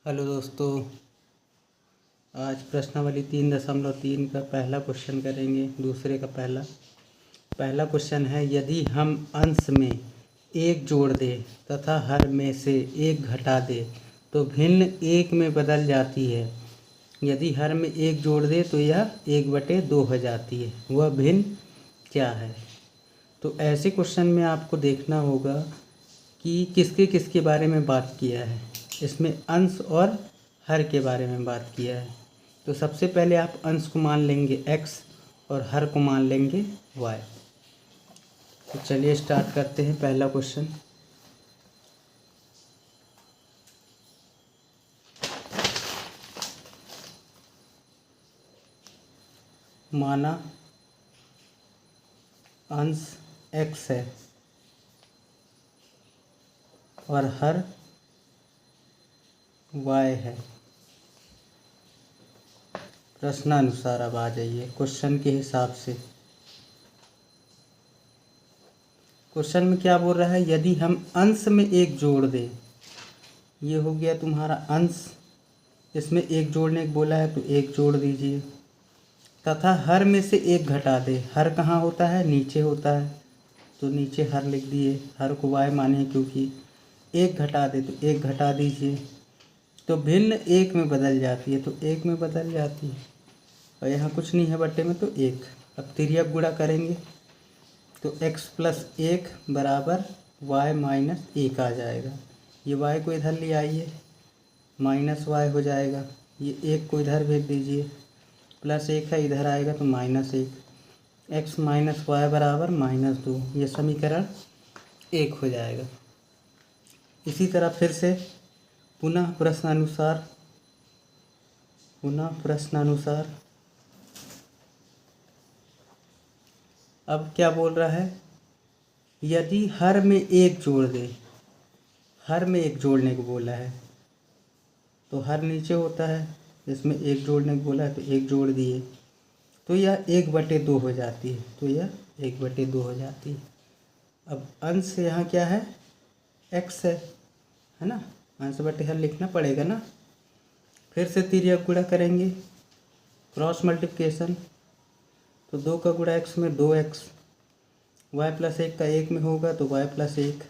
Hello दोस्तों, आज प्रश्नावली 3.3 का पहला क्वेश्चन करेंगे। दूसरे का पहला क्वेश्चन है, यदि हम अंश में एक जोड़ दें तथा हर में से एक घटा दें तो भिन्न एक में बदल जाती है। यदि हर में एक जोड़ दें तो यह 1/2 हो जाती है। वह भिन्न क्या है? तो ऐसे क्वेश्चन में आपको देखना होगा कि किसके किसके बारे में बात किया है। इसमें अंश और हर के बारे में बात किया है। तो सबसे पहले आप अंश को मान लेंगे x और हर को मान लेंगे y। तो चलिए स्टार्ट करते हैं पहला क्वेश्चन। माना अंश x है और हर y है। प्रश्नानुसार अब आ जाइए क्वेश्चन के हिसाब से। क्वेश्चन में क्या बोल रहा है, यदि हम अंश में एक जोड़ दें, ये हो गया तुम्हारा अंश, इसमें एक जोड़ने को बोला है तो एक जोड़ दीजिए, तथा हर में से एक घटा दे। हर कहाँ होता है? नीचे होता है, तो नीचे हर लिख दिए। हर को y माने क्योंकि एक घटा दे तो एक घटा दीजिए। तो भिन्न एक में बदल जाती है, तो एक में बदल जाती है। और यहाँ कुछ नहीं है बट्टे में, तो एक। अब तिर्यक गुणा करेंगे तो x + 1 बराबर y - 1 आ जाएगा। ये y को इधर ले आइए, -y हो जाएगा। ये 1 को इधर भेज दीजिए, +1 है इधर आएगा तो -1। x - y बराबर -2। ये समीकरण 1 हो जाएगा। इसी तरह फिर से पुनः प्रश्नानुसार अब क्या बोल रहा है, यदि हर में एक जोड़ दे। हर में एक जोड़ने को बोला है तो हर नीचे होता है, इसमें एक जोड़ने को बोला है तो एक जोड़ दिए, तो यह 1/2 हो जाती है। तो यह 1/2 हो जाती है। अब अंश यहाँ क्या है? x है ना। अंश बटे हर लिखना पड़ेगा ना। फिर से तिर्यक गुणा करेंगे, क्रॉस मल्टीप्लिकेशन। तो 2 का गुणा x में 2x, y + 1 का 1 में होगा तो y + 1।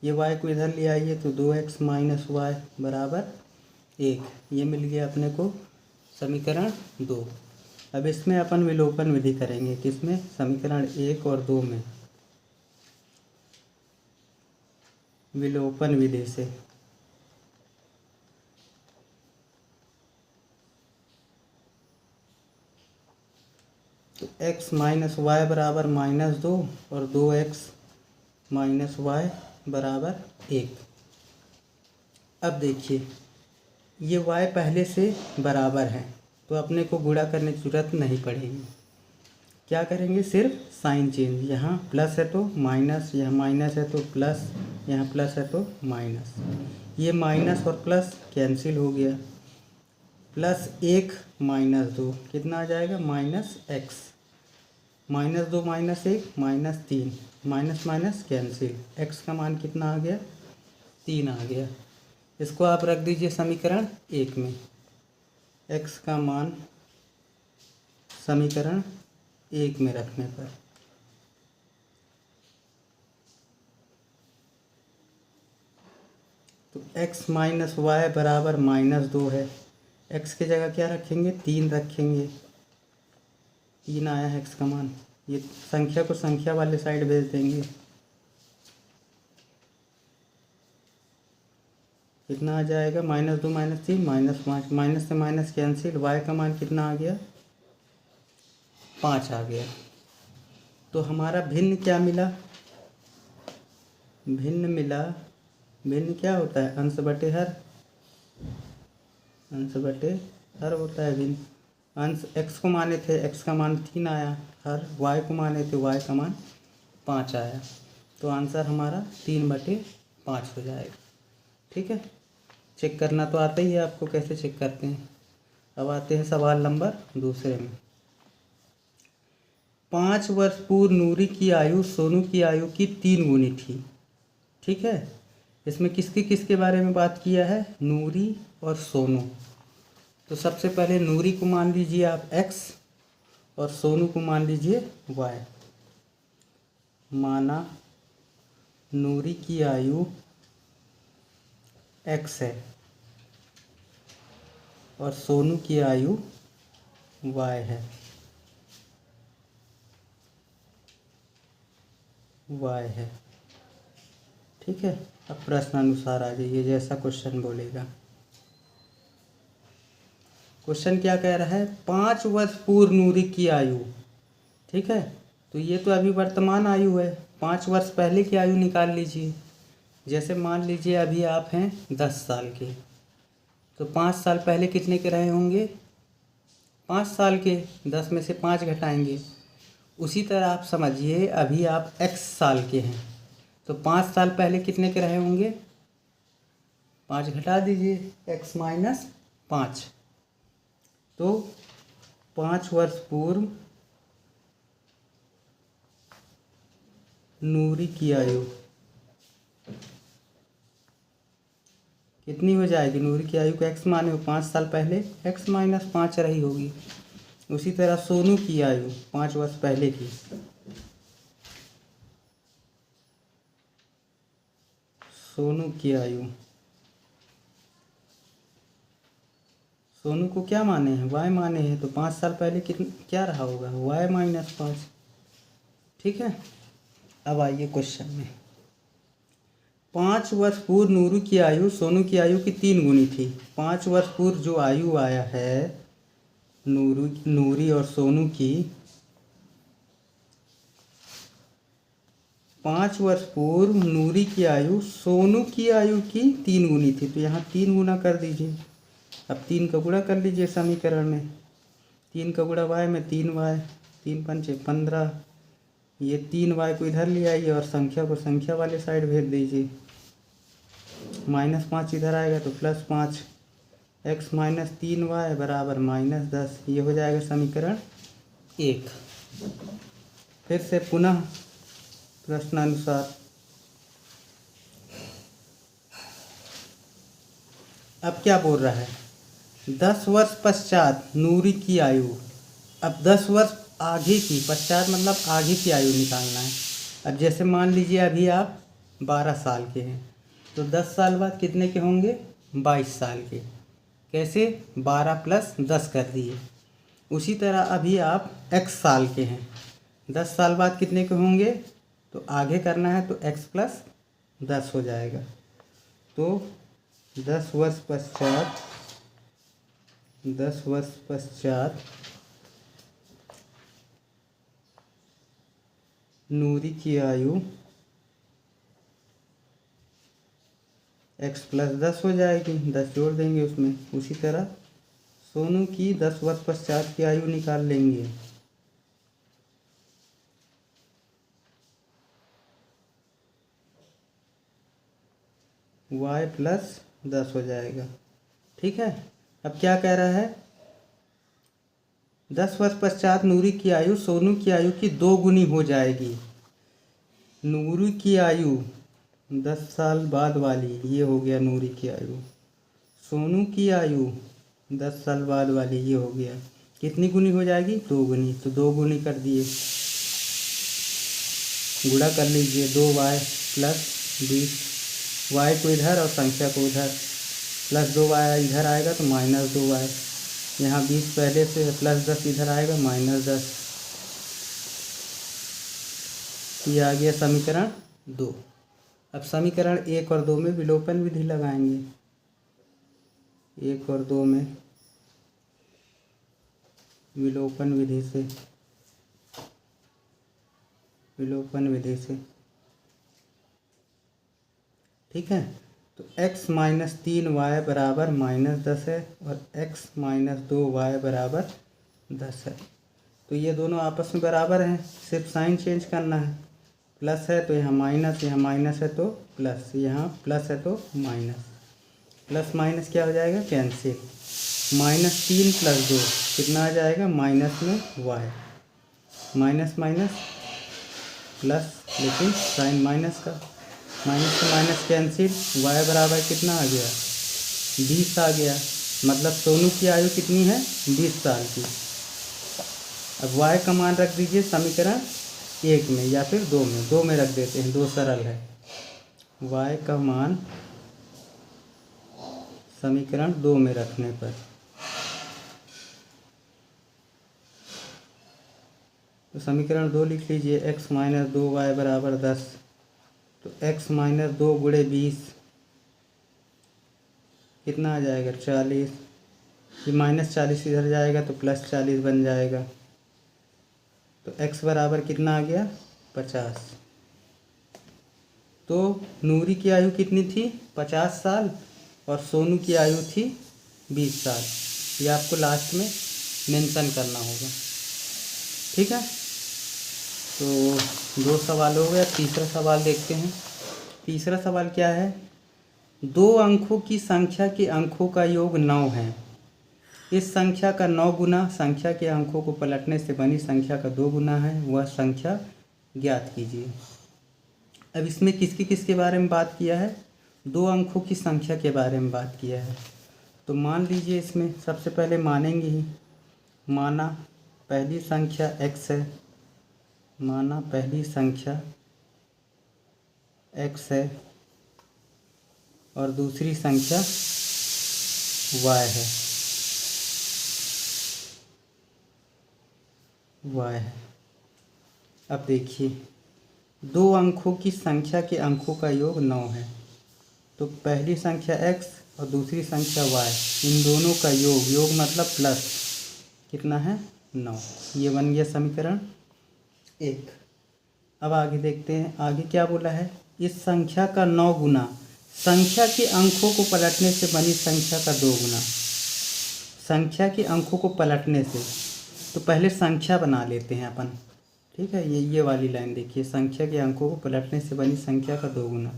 ये y को इधर ले आइए तो 2x - y बराबर 1। ये मिल गया अपने को समीकरण 2। अब इसमें अपन विलोपन विधि करेंगे। किसमें? समीकरण 1 और 2 में विलोपन विधि से। तो x - y बराबर -2 और 2x - y बराबर 1। अब देखिए, ये y पहले से बराबर है तो अपने को गुणा करने की जरूरत नहीं पड़ेगी। क्या करेंगे? सिर्फ साइन चेंज। यहाँ प्लस है तो माइनस, यहाँ माइनस है तो प्लस, यहाँ प्लस है तो माइनस। ये माइनस और प्लस कैंसिल हो गया। +1 - 2 कितना आ जाएगा? -x। -2 - 1 -3, minus minus cancel. x का मान कितना आ गया? 3 आ गया। इसको आप रख दीजिए समीकरण 1 में। x का मान समीकरण 1 में रखने पर तो x - y बराबर -2 है। x की जगह क्या रखेंगे? 3 रखेंगे। 3 आया है x का मान। ये संख्या को संख्या वाले साइड भेज देंगे। कितना आ जाएगा? -2 - 3 -5, माइनस से माइनस कैंसिल। y का मान कितना आ गया? 5 आ गया। तो हमारा भिन्न क्या मिला? भिन्न क्या होता है? अंश बटे हर। अंश बटे हर होता है भिन्न। अंश x को माने थे, x का मान 3 आया। हर y को माने थे, y का मान 5 आया। तो आंसर हमारा 3/5 हो जाएगा। ठीक है, चेक करना तो आता ही है आपको, कैसे चेक करते हैं। अब आते हैं सवाल नंबर दूसरे में। 5 वर्ष पूर्व नूरी की आयु सोनू की आयु की 3 गुनी थी। ठीक है, इसमें किसके किसके बारे में बात किया है, नूरी और सोनू। तो सबसे पहले नूरी को मान लीजिए आप x और सोनू को मान लीजिए y। माना नूरी की आयु x है और सोनू की आयु y है, y है। ठीक है, अब प्रश्नानुसार आ जाइए, जैसा क्वेश्चन बोलेगा। क्वेश्चन क्या कह रहा है, 5 वर्ष पूर्व नूरी की आयु। ठीक है, तो ये तो अभी वर्तमान आयु है, 5 वर्ष पहले की आयु निकाल लीजिए। जैसे मान लीजिए अभी आप हैं 10 साल के, तो 5 साल पहले कितने के रहे होंगे, 5 साल के, 10 में से 5 घटाएंगे। उसी तरह आप समझिए अभी आप x साल के हैं, तो 5 साल पहले कितने के रहे होंगे, 5 घटा दीजिए, x माइनस 5। तो 5 वर्ष पूर्व नूरी की आयु कितनी हो जाएगी, नूरी की आयु को x माने हो, 5 साल पहले x माइनस 5 रही होगी। उसी तरह सोनू की आयु 5 वर्ष पहले की, सोनू की आयु, सोनू को क्या माने हैं, y माने हैं, तो 5 साल पहले क्या रहा होगा, y माइनस 5। ठीक है, अब आइए क्वेश्चन में। 5 वर्ष पूर्व नूरू की आयु सोनू की आयु की 3 गुनी थी। 5 वर्ष पूर्व जो आयु आया है नूरी और सोनू की, 5 वर्ष पूर्व नूरी की आयु सोनू की आयु की 3 गुनी थी, तो यहाँ 3 गुना कर दीजिए। अब 3 का गुणा कर लीजिए समीकरण में, 3 का गुणा y में 3y, 3 पंचे 15, ये 3y को इधर ले आइए और संख्या को संख्या वाले साइड भेज दीजिए। -5 इधर आएगा तो +5, x माइनस 3y बराबर -10, ये हो जाएगा समीकरण 1। फिर से पुनः प्रश्नानुसार। अब क्या बोल रहा है, 10 वर्ष पश्चात नूरी की आयु। अब 10 वर्ष आगे की, पश्चात मतलब आगे की आयु निकालना है। अब जैसे मान लीजिए अभी आप 12 साल के हैं, तो 10 साल बाद कितने के होंगे, 22 साल के। कैसे, 12 + 10 कर दिए। उसी तरह अभी आप x साल के हैं, 10 साल बाद कितने के होंगे, तो आगे करना है तो x + 10 हो जाएगा। तो 10 वर्ष पश्चात नूरी की आयु x + 10 हो जाएगी, 10 जोड़ देंगे उसमें। उसी तरह सोनू की 10 वर्ष पश्चात की आयु निकाल लेंगे, y + 10 हो जाएगा। ठीक है, अब क्या कह रहा है, 10 वर्ष पश्चात नूरी की आयु सोनू की आयु की 2 गुनी हो जाएगी। नूरी की आयु 10 साल बाद वाली, ये हो गया नूरी की आयु। सोनू की आयु 10 साल बाद वाली, ये हो गया। कितनी गुनी हो जाएगी, 2 गुनी। तो 2 गुनी कर दिए, गुणा कर लीजिए, 2y + 20, y को इधर और संख्या को उधर, +2y इधर आएगा तो -2y, यहाँ 20 पहले से, +10 इधर आएगा -10, ये आ गया समीकरण 2। अब समीकरण 1 और 2 में विलोपन विधि लगाएंगे। 1 और 2 में विलोपन विधि से ठीक है, तो x माइनस 3y बराबर -10 है और x माइनस 2y बराबर 10 है। तो ये दोनों आपस में बराबर हैं, सिर्फ साइन चेंज करना है। प्लस है तो यहाँ माइनस, यहाँ माइनस है तो प्लस, यहाँ प्लस है तो माइनस। प्लस माइनस क्या हो जाएगा, कैंसिल। -3 + 2 कितना आ जाएगा, माइनस में y, माइनस माइनस प्लस, लेकिन साइन माइनस का। माइनस से माइनस कैंसिल, y बराबर कितना आ गया 20 आ गया। मतलब सोनू की आयु कितनी है 20 साल की। अब y का मान रख दीजिए समीकरण 1 में या फिर 2 में, 2 में रख देते हैं, 2 सरल है। y का मान समीकरण 2 में रखने पर तो समीकरण 2 लिख लीजिए, x माइनस 2y बराबर 10। तो x माइनस 2 गुणे 20 कितना आ जाएगा 40। ये माइनस 40 इधर जाएगा तो प्लस 40 बन जाएगा। तो x बराबर कितना आ गया 50। तो नूरी की आयु कितनी थी 50 साल और सोनू की आयु थी 20 साल। ये आपको लास्ट में मेंशन करना होगा, ठीक है। तो 2 सवाल हो गया। तीसरा सवाल देखते हैं। तीसरा सवाल क्या है, 2 अंकों की संख्या के अंकों का योग 9 है। इस संख्या का 9 गुना संख्या के अंकों को पलटने से बनी संख्या का 2 गुना है, वह संख्या ज्ञात कीजिए। अब इसमें किसके किसके बारे में बात किया है, 2 अंकों की संख्या के बारे में बात किया है। तो मान लीजिए इसमें सबसे पहले मानेंगे ही, माना पहली संख्या x है, माना पहली संख्या x है और दूसरी संख्या y है, y है। अब देखिए 2 अंकों की संख्या के अंकों का योग 9 है। तो पहली संख्या x और दूसरी संख्या y, इन दोनों का योग मतलब प्लस कितना है 9। ये बन गया समीकरण 1। अब आगे देखते हैं, आगे क्या बोला है, इस संख्या का 9 गुना संख्या के अंकों को पलटने से बनी संख्या का 2 गुना। संख्या के अंकों को पलटने से, तो पहले संख्या बना लेते हैं अपन, ठीक है। ये वाली लाइन देखिए, संख्या के अंकों को पलटने से बनी संख्या का 2 गुना।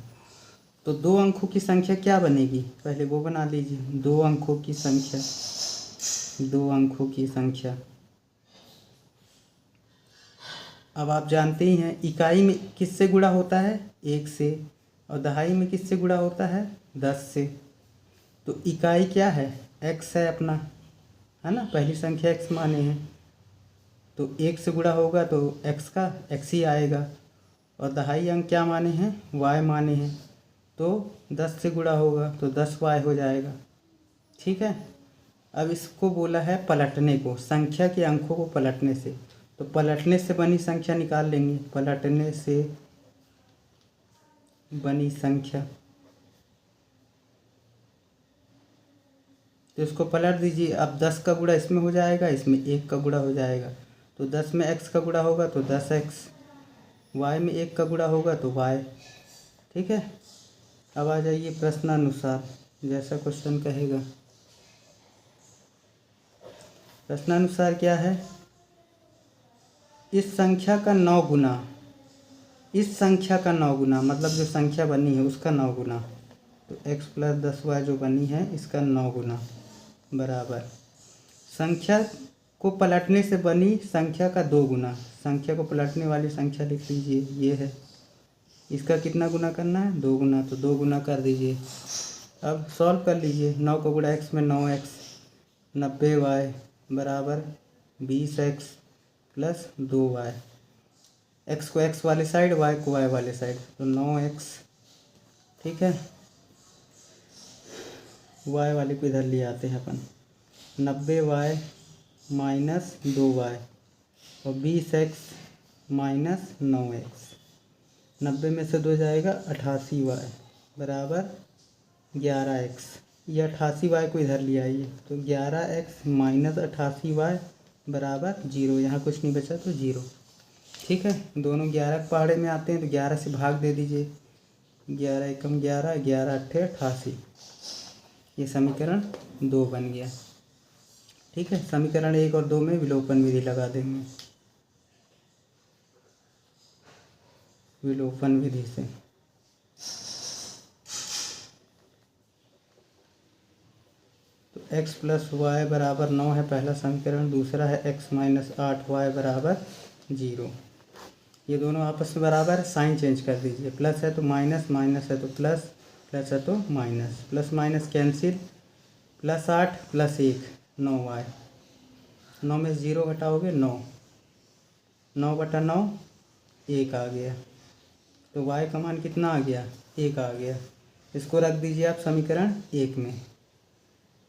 तो 2 अंकों की संख्या क्या बनेगी, पहले वो बना लीजिए। 2 अंकों की संख्या, 2 अंकों की संख्या। अब आप जानते ही हैं इकाई में किससे गुणा होता है 1 से, और दहाई में किससे गुणा होता है 10 से। तो इकाई क्या है x है अपना, है ना, पहली संख्या x माने हैं। तो 1 से गुणा होगा तो x का x ही आएगा, और दहाई अंक क्या माने हैं y माने हैं। तो 10 से गुणा होगा तो 10y हो जाएगा, ठीक है। अब इसको बोला है पलटने को, संख्या के अंकों को पलटने से। तो पलटने से बनी संख्या निकाल लेंगे, पलटने से बनी संख्या, तो इसको पलट दीजिए। अब 10 का गुणा इसमें हो जाएगा, इसमें 1 का गुणा हो जाएगा। तो 10 में x का गुणा होगा तो 10x, y में 1 का गुणा होगा तो y, ठीक है। अब आ जाइए प्रश्नानुसार, जैसा क्वेश्चन कहेगा। प्रश्नानुसार क्या है, इस संख्या का 9 गुना, इस संख्या का 9 गुना मतलब जो संख्या बनी है उसका 9 गुना। तो x प्लस 10y जो बनी है इसका 9 गुना बराबर संख्या को पलटने से बनी संख्या का 2 गुना। संख्या को पलटने वाली संख्या लिख लीजिए, ये है। इसका कितना गुना करना है 2 गुना, तो 2 गुना कर दीजिए। अब सॉल्व कर लीजिए, 9 का गुणा x में 9x, 90y बराबर 20x प्लस 2y। x को x वाले साइड, y को y वाले साइड, तो 9x, ठीक है। y वाले को इधर ले आते हैं अपन, 90y माइनस 2y और 20x माइनस 9x। 90 में से 2 जाएगा 88y बराबर 11x। ये 88y को इधर ले आइए, तो 11x माइनस 88y बराबर 0। यहाँ कुछ नहीं बचा तो 0, ठीक है। दोनों 11 के पहाड़े में आते हैं तो 11 से भाग दे दीजिए, 11 एकम 11, 11 अट्ठे 88। ये समीकरण 2 बन गया, ठीक है। समीकरण 1 और 2 में विलोपन विधि लगा देंगे, विलोपन विधि से। तो x प्लस वाई बराबर 9 है पहला समीकरण, दूसरा है x माइनस 8y बराबर 0। ये दोनों आपस में बराबर है, साइन चेंज कर दीजिए। प्लस है तो माइनस, माइनस है तो प्लस, प्लस है तो minus, plus minus cancel. Plus 8 plus 1 9y, 9 में 0 घटाओगे 9, 9/9 1 आ गया। तो y का मान कितना आ गया? 1 आ गया। इसको रख दीजिए आप समीकरण 1 में।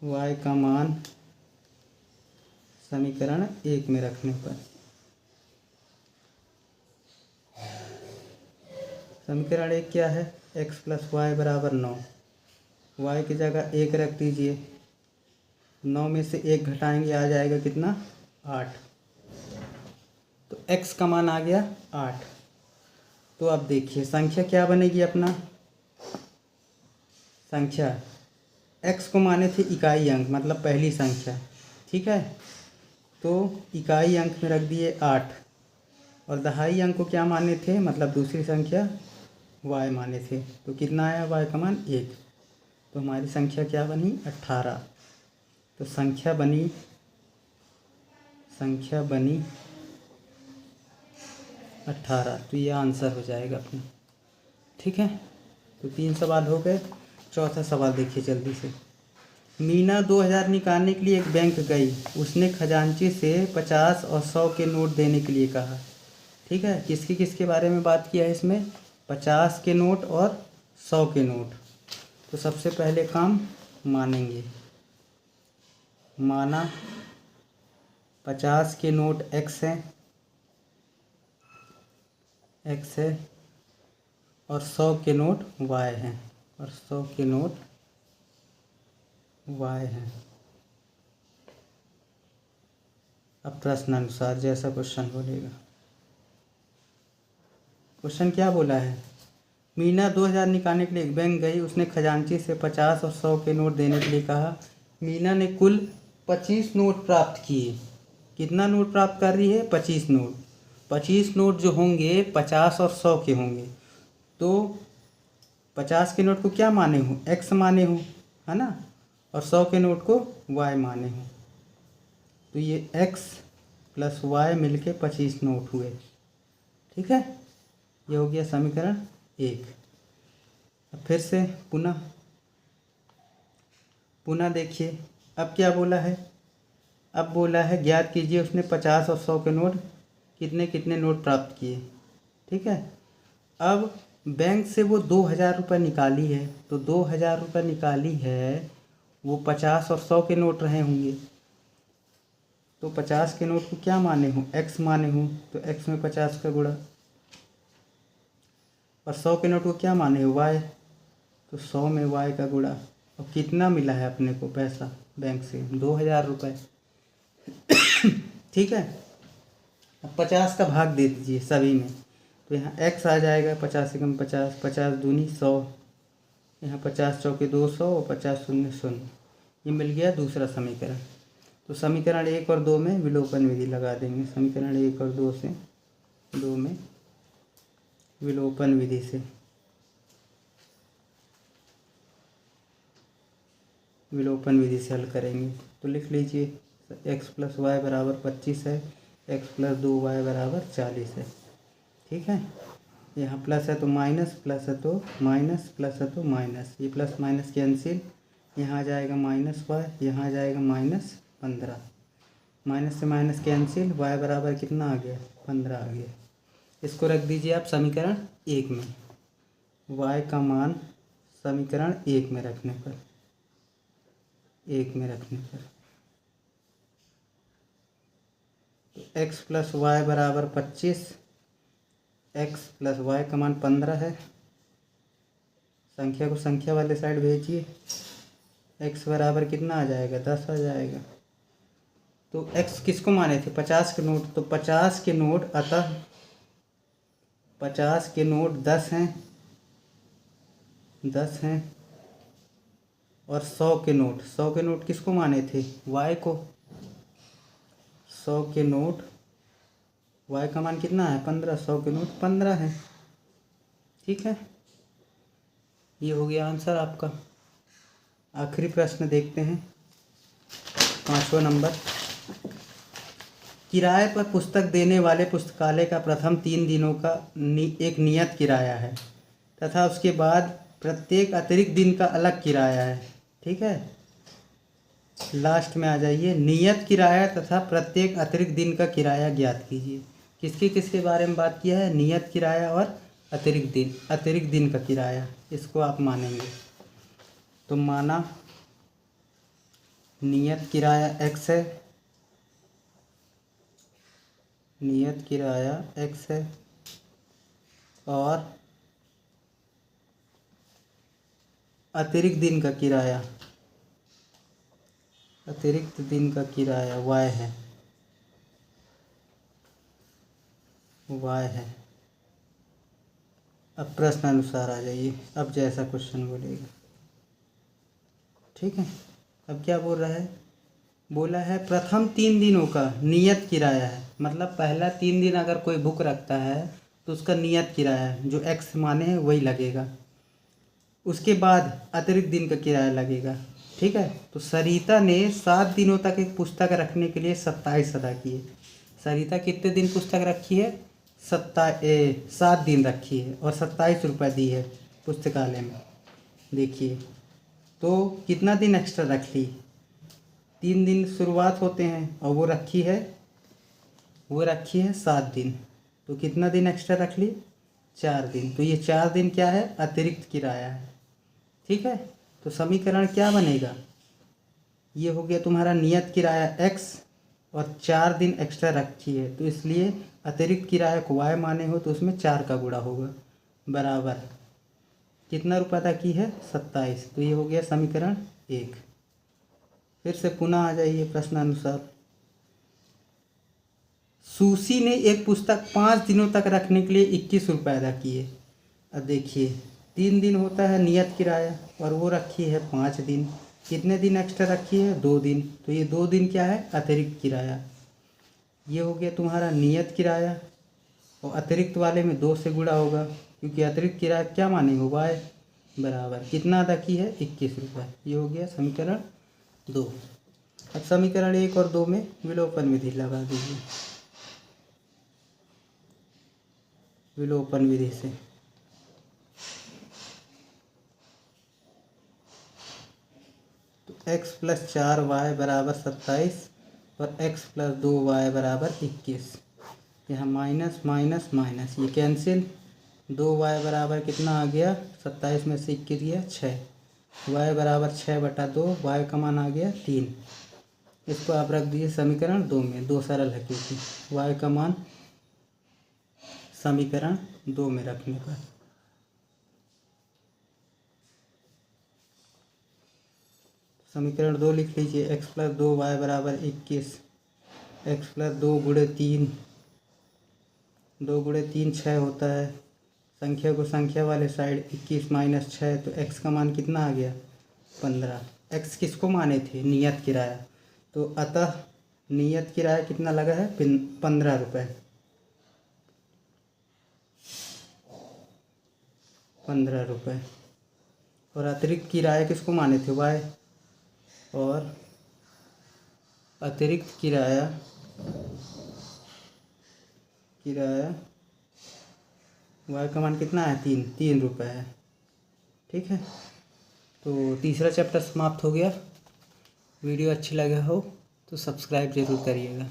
y का मान समीकरण 1 में रखने पर समीकरण 1 क्या है? x + y = 9। y की जगह 1 रख दीजिए। 9 में से 1 घटाएंगे, आ जाएगा कितना? 8। तो x का मान आ गया 8। तो अब देखिए संख्या क्या बनेगी अपना? संख्या x को माने थे इकाई अंक, मतलब पहली संख्या, ठीक है। तो इकाई अंक में रख दिए 8, और दहाई अंक को क्या माने थे, मतलब दूसरी संख्या y माने थे। तो कितना आया y का मान? 1। तो हमारी संख्या क्या बनी? 18। तो संख्या बनी 18। तो ये आंसर हो जाएगा अपना, ठीक है। तो 3 सवाल हो गए। चौथा सवाल देखिए जल्दी से। मीना 2000 निकालने के लिए एक बैंक गई। उसने खजांची से 50 और 100 के नोट देने के लिए कहा, ठीक है। किसके किसके बारे में बात किया है इसमें? 50 के नोट और 100 के नोट। तो सबसे पहले काम मानेंगे। माना 50 के नोट x है और 100 के नोट y हैं, और 100 के नोट y हैं। अब प्रश्न अनुसार जैसा क्वेश्चन बोलेगा। क्वेश्चन क्या बोला है? मीना 2000 निकालने के लिए एक बैंक गई। उसने खजांची से 50 और 100 के नोट देने के लिए कहा। मीना ने कुल 25 नोट प्राप्त किए। कितना नोट प्राप्त कर रही है? 25 नोट। 25 नोट जो होंगे 50 और 100 के होंगे। तो 50 के नोट को क्या माने हो? x माने हो, है ना, और 100 के नोट को y माने हो। तो ये x + y मिलके 25 नोट हुए, ठीक है। ये हो गया समीकरण 1। अब फिर से पुनः देखिए। अब क्या बोला है? अब बोला है ज्ञात कीजिए उसने 50 और 100 के नोट कितने कितने नोट प्राप्त किए, ठीक है। अब बैंक से वो 2000 रुपये निकाली है। तो 2000 रुपये निकाली है, वो 50 और 100 के नोट रहे होंगे। तो 50 के नोट को क्या माने हो? x माने हो। तो x में 50 का गुणा, और 100 के नोट को क्या माने हो? y। तो 100 में y का गुणा। और कितना मिला है अपने को पैसा बैंक से? 2000 रुपये, ठीक है। अब 50 का भाग दे दीजिए सभी में। तो यहाँ x आ जाएगा 50 से कम 50, 50 दूनी 100, यहाँ 50 चौके 200 और 50 शून्य 0। ये मिल गया दूसरा समीकरण। तो समीकरण 1 और 2 में विलोपन विधि लगा देंगे। समीकरण 1 और 2 में विलोपन विधि से हल करेंगे। तो लिख लीजिए x + y = 25 है, x + 2y = 40 है, ठीक है। यहाँ प्लस है तो माइनस, प्लस है तो माइनस, प्लस है तो माइनस। ये प्लस माइनस कैंसिल। यहाँ आ जाएगा -y, यहाँ आ जाएगा -15। माइनस से माइनस कैंसिल। y बराबर कितना आ गया? 15 आ गया। इसको रख दीजिए आप समीकरण 1 में। y का मान समीकरण 1 में रखने पर तो x + y = 25, x + y का मान 15 है। संख्या को संख्या वाले साइड भेजिए। x बराबर कितना आ जाएगा? 10 आ जाएगा। तो x किसको माने थे? 50 के नोट। तो 50 के नोट, अतः 50 के नोट 10 हैं, और 100 के नोट किसको माने थे? y को। 100 के नोट, y का मान कितना है? 15। 100 के नोट 15 है, ठीक है। ये हो गया आंसर आपका। आखिरी प्रश्न देखते हैं, 5वां नंबर। किराए पर पुस्तक देने वाले पुस्तकालय का प्रथम 3 दिनों का एक नियत किराया है तथा उसके बाद प्रत्येक अतिरिक्त दिन का अलग किराया है। ठीक है, लास्ट में आ जाइए, नियत किराया तथा प्रत्येक अतिरिक्त दिन का किराया ज्ञात कीजिए। किसके किसके बारे में बात किया है? नियत किराया और अतिरिक्त दिन का किराया, इसको आप मानेंगे। तो माना नियत किराया x है, नियत किराया x है और अतिरिक्त दिन का किराया, अतिरिक्त दिन का किराया y है, y है। अब प्रश्न अनुसार आ जाइए, अब जैसा क्वेश्चन बोलेगा। ठीक है, अब क्या बोल रहा है? बोला है प्रथम 3 दिनों का नियत किराया है, मतलब पहला 3 दिन अगर कोई बुक रखता है तो उसका नियत किराया है जो x माने हैं वही लगेगा। उसके बाद अतिरिक्त दिन का किराया लगेगा। ठीक है, तो सरिता ने 7 दिनों तक एक पुस्तक रखने के लिए 27 अदा किए। सरिता कितने दिन पुस्तक रखी है? 7 दिन रखी है और 27 रुपये दी है पुस्तकालय में। देखिए, तो कितना दिन एक्स्ट्रा रख ली? 3 दिन शुरुआत होते हैं और वो रखी है 7 दिन, तो कितना दिन एक्स्ट्रा रख ली? 4 दिन। तो ये 4 दिन क्या है? अतिरिक्त किराया है। ठीक है, तो समीकरण क्या बनेगा? ये हो गया तुम्हारा नियत किराया x और 4 दिन एक्स्ट्रा रखी है, तो इसलिए अतिरिक्त किराया को y माने हो तो उसमें 4 का गुणा होगा, बराबर कितना रुपये अदा की है? 27। तो ये हो गया समीकरण 1। फिर से पुनः आ जाइए प्रश्नानुसार। सुशी ने एक पुस्तक 5 दिनों तक रखने के लिए 21 रुपये अदा किए। अब देखिए, 3 दिन होता है नियत किराया और वो रखी है 5 दिन। कितने दिन एक्स्ट्रा रखी है? 2 दिन। तो ये 2 दिन क्या है? अतिरिक्त किराया। ये हो गया तुम्हारा नियत किराया और अतिरिक्त वाले में 2 से गुणा होगा क्योंकि अतिरिक्त किराया क्या माने हो? y, बराबर कितना अदा की है? 21 रुपये। ये हो गया समीकरण 2। अब समीकरण 1 और 2 में विलोपन विधि लगा दीजिए। विलोपन विधि से तो x + 4y बराबर 27 और x + 2y बराबर 21। यहाँ माइनस माइनस माइनस ये कैंसिल। 2y बराबर कितना आ गया? 27 में से 21 गया 6। y बराबर 6/2, y का मान आ गया 3। इसको आप रख दीजिए समीकरण 2 में, 2 सरल है क्योंकि y का मान समीकरण 2 में रखने पर। समीकरण 2 लिख लीजिए, x + 2y बराबर 21, x + 2 × 3, 2 × 3 6 होता है। संख्या को संख्या वाले साइड 21 - 6, तो x का मान कितना आ गया? 15। x किसको माने थे? नियत किराया। तो अतः नियत किराया कितना लगा है? 15 रुपये। 15 रुपये। और अतिरिक्त किराया किसको माने थे? y। और अतिरिक्त किराया y का मान कितना है? 3 रुपये है। ठीक है, तो तीसरा चैप्टर समाप्त हो गया। वीडियो अच्छी लगा हो तो सब्सक्राइब ज़रूर करिएगा।